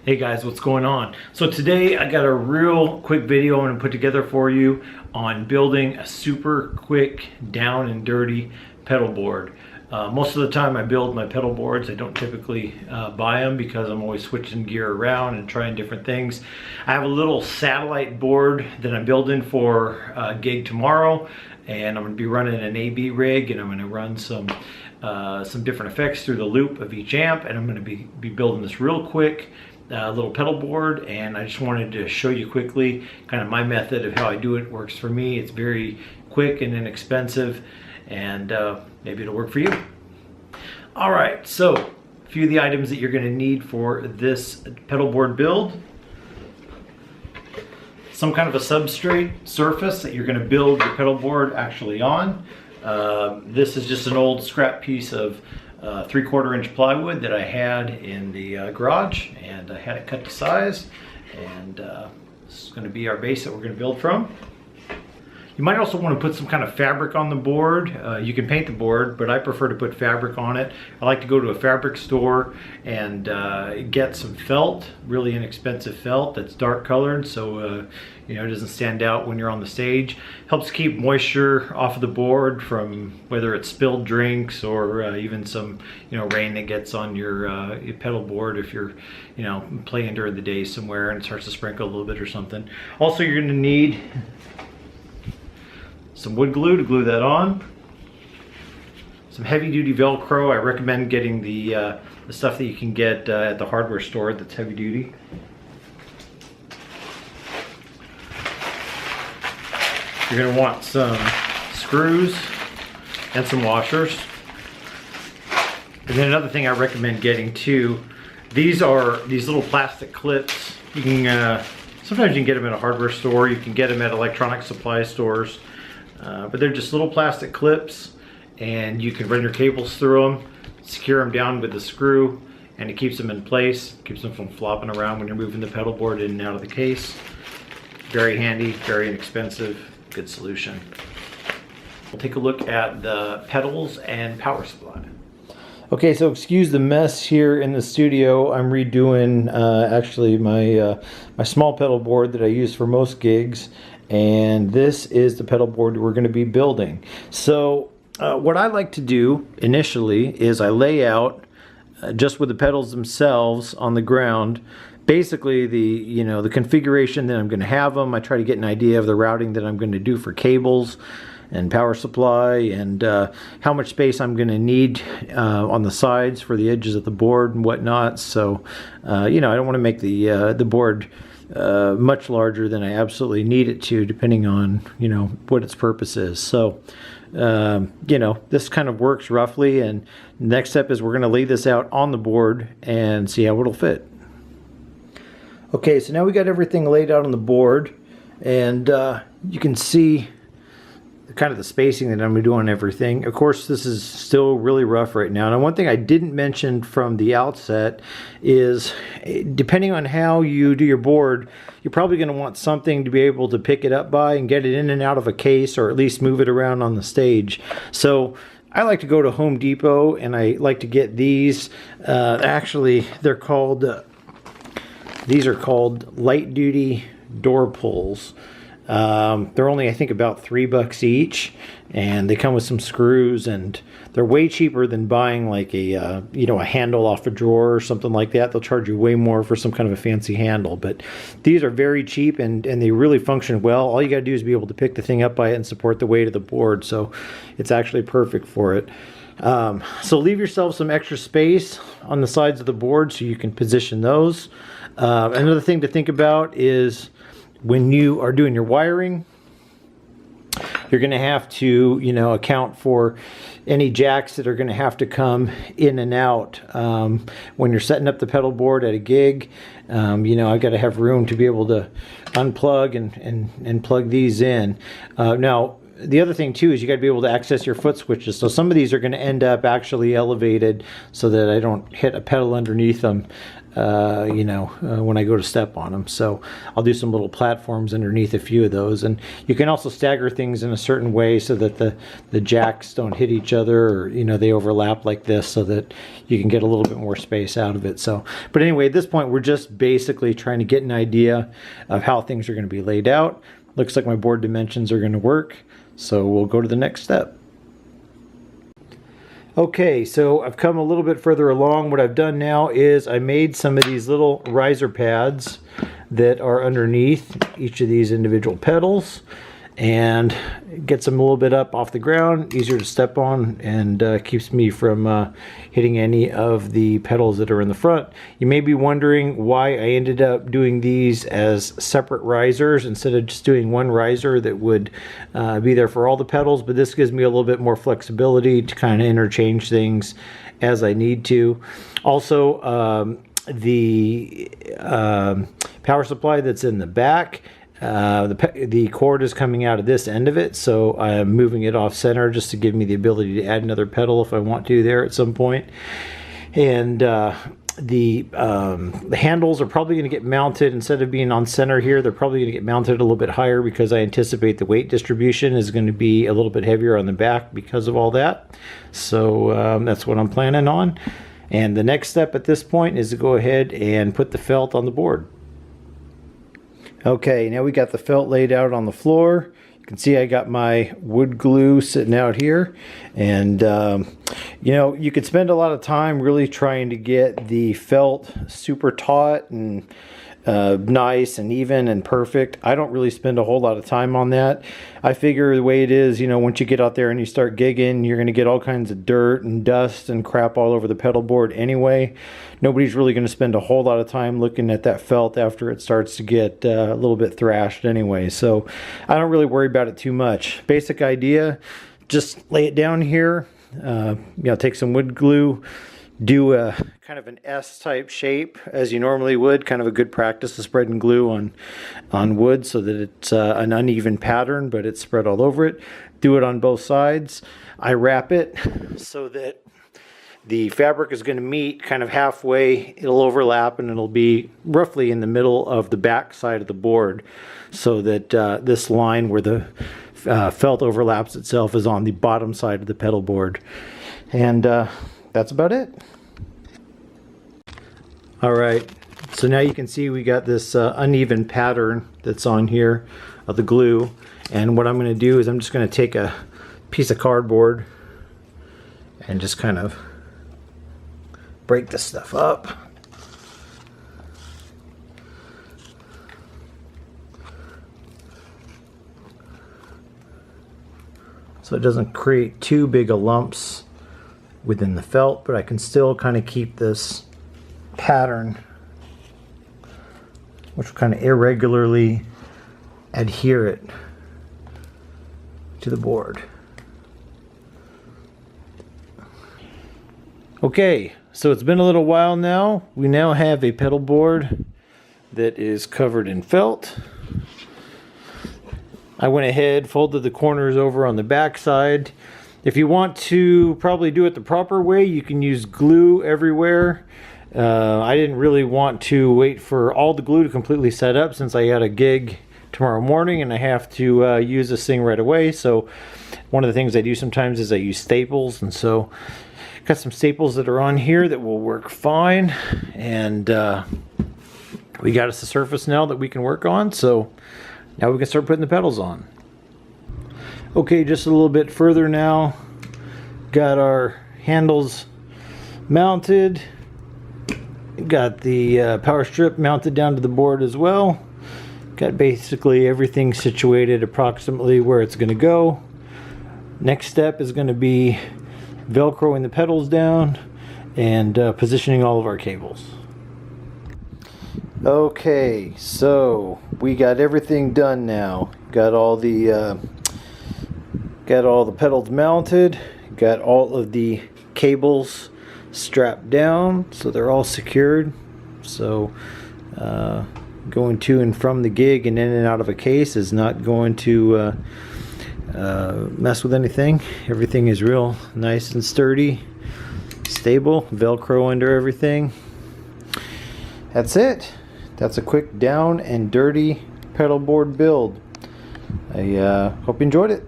Hey guys, what's going on? So today I got a real quick video I'm going to put together for you on building a super quick down and dirty pedal board. Most of the time I build my pedal boards. I don't typically buy them because I'm always switching gear around and trying different things. I have a little satellite board that I'm building for a gig tomorrow, and I'm going to be running an AB rig, and I'm going to run some different effects through the loop of each amp, and I'm going to be building this real quick little pedal board. And I just wanted to show you quickly kind of my method of how I do it. Works for me. It's very quick and inexpensive, and maybe it'll work for you. All right, so a few of the items that you're going to need for this pedal board build: some kind of a substrate surface that you're going to build your pedal board actually on. This is just an old scrap piece of 3/4 inch plywood that I had in the garage, and I had it cut to size, and this is going to be our base that we're going to build from. You might also want to put some kind of fabric on the board. You can paint the board, but I prefer to put fabric on it. I like to go to a fabric store and get some felt, really inexpensive felt that's dark colored, so you know, it doesn't stand out when you're on the stage. Helps keep moisture off of the board from whether it's spilled drinks or even some, you know, rain that gets on your pedal board if you're, you know, playing during the day somewhere and it starts to sprinkle a little bit or something. Also, you're going to need some wood glue to glue that on. Some heavy duty Velcro. I recommend getting the stuff that you can get at the hardware store that's heavy duty. You're going to want some screws and some washers. And then another thing I recommend getting too, these are these little plastic clips. You can sometimes you can get them at a hardware store. You can get them at electronic supply stores. But they're just little plastic clips, and you can run your cables through them, secure them down with a screw, and it keeps them in place, keeps them from flopping around when you're moving the pedal board in and out of the case. Very handy, very inexpensive, good solution. We'll take a look at the pedals and power supply. Okay, so excuse the mess here in the studio. I'm redoing actually my small pedal board that I use for most gigs, and this is the pedal board we're going to be building. So what I like to do initially is I lay out just with the pedals themselves on the ground, basically the configuration that I'm going to have them. I try to get an idea of the routing that I'm going to do for cables and power supply, and how much space I'm going to need on the sides for the edges of the board and whatnot. So you know, I don't want to make the board much larger than I absolutely need it to, depending on, you know, what its purpose is. So you know, this kind of works roughly, and the next step is we're going to lay this out on the board and see how it'll fit. Okay, so now we got everything laid out on the board, and you can see kind of the spacing that I'm going to do on everything. Of course, this is still really rough right now. Now, one thing I didn't mention from the outset is, depending on how you do your board, you're probably going to want something to be able to pick it up by and get it in and out of a case, or at least move it around on the stage. So I like to go to Home Depot, and I like to get these. Actually, they're called, these are called light duty door pulls. They're only, I think, about $3 each, and they come with some screws, and they're way cheaper than buying like a you know, a handle off a drawer or something like that. They'll charge you way more for some kind of a fancy handle, but these are very cheap, and they really function well. All you got to do is be able to pick the thing up by it and support the weight of the board, so it's actually perfect for it. So leave yourself some extra space on the sides of the board so you can position those. Another thing to think about is, when you are doing your wiring, you're going to have to, you know, account for any jacks that are going to have to come in and out when you're setting up the pedal board at a gig. You know, I've got to have room to be able to unplug and plug these in. Now, the other thing too is you got to be able to access your foot switches. So some of these are going to end up actually elevated so that I don't hit a pedal underneath them. when I go to step on them. So I'll do some little platforms underneath a few of those. And you can also stagger things in a certain way so that the jacks don't hit each other, or they overlap like this, so that you can get a little bit more space out of it. So, but anyway, at this point we're just basically trying to get an idea of how things are going to be laid out. Looks like my board dimensions are going to work, so we'll go to the next step. Okay, so I've come a little bit further along. What I've done now is I made some of these little riser pads that are underneath each of these individual pedals, and it gets them a little bit up off the ground, easier to step on, and keeps me from hitting any of the pedals that are in the front. You may be wondering why I ended up doing these as separate risers instead of just doing one riser that would be there for all the pedals, but this gives me a little bit more flexibility to kind of interchange things as I need to. Also, the power supply that's in the back, the cord is coming out of this end of it, so I'm moving it off center just to give me the ability to add another pedal if I want to there at some point. And the handles are probably going to get mounted, instead of being on center here, they're probably going to get mounted a little bit higher, because I anticipate the weight distribution is going to be a little bit heavier on the back because of all that. So that's what I'm planning on. And the next step at this point is to go ahead and put the felt on the board. Okay, now we got the felt laid out on the floor. You can see I got my wood glue sitting out here, and you could spend a lot of time really trying to get the felt super taut and nice and even and perfect. I don't really spend a whole lot of time on that. I figure the way it is, once you get out there and you start gigging, you're going to get all kinds of dirt and dust and crap all over the pedal board anyway. Nobody's really going to spend a whole lot of time looking at that felt after it starts to get a little bit thrashed anyway. So I don't really worry about it too much. Basic idea, just lay it down here, take some wood glue, do a kind of an S-type shape as you normally would. Kind of a good practice of spreading glue on wood so that it's an uneven pattern, but it's spread all over it. Do it on both sides. I wrap it so that the fabric is going to meet kind of halfway. It'll overlap, and it'll be roughly in the middle of the back side of the board, so that this line where the felt overlaps itself is on the bottom side of the pedal board. And that's about it. All right, so now you can see we got this uneven pattern that's on here of the glue, and what I'm going to do is I'm just going to take a piece of cardboard and just kind of break this stuff up. So it doesn't create too big of lumps within the felt, but I can still kind of keep this pattern, which will kind of irregularly adhere it to the board. Okay, so it's been a little while now. We now have a pedal board that is covered in felt. I went ahead, folded the corners over on the back side. If you want to probably do it the proper way, you can use glue everywhere. I didn't really want to wait for all the glue to completely set up, since I got a gig tomorrow morning and I have to use this thing right away. So one of the things I do sometimes is I use staples, and so got some staples that are on here that will work fine, and we got us a surface now that we can work on, so now we can start putting the pedals on. Okay, just a little bit further now. Got our handles mounted. Got the power strip mounted down to the board as well. Got basically everything situated approximately where it's going to go. Next step is going to be velcroing the pedals down and positioning all of our cables. Okay, so we got everything done now. Got all the pedals mounted. Got all of the cables strapped down, so they're all secured. So going to and from the gig and in and out of a case is not going to mess with anything. Everything is real nice and sturdy, stable, velcro under everything. that's it. That's a quick down and dirty pedal board build. I hope you enjoyed it.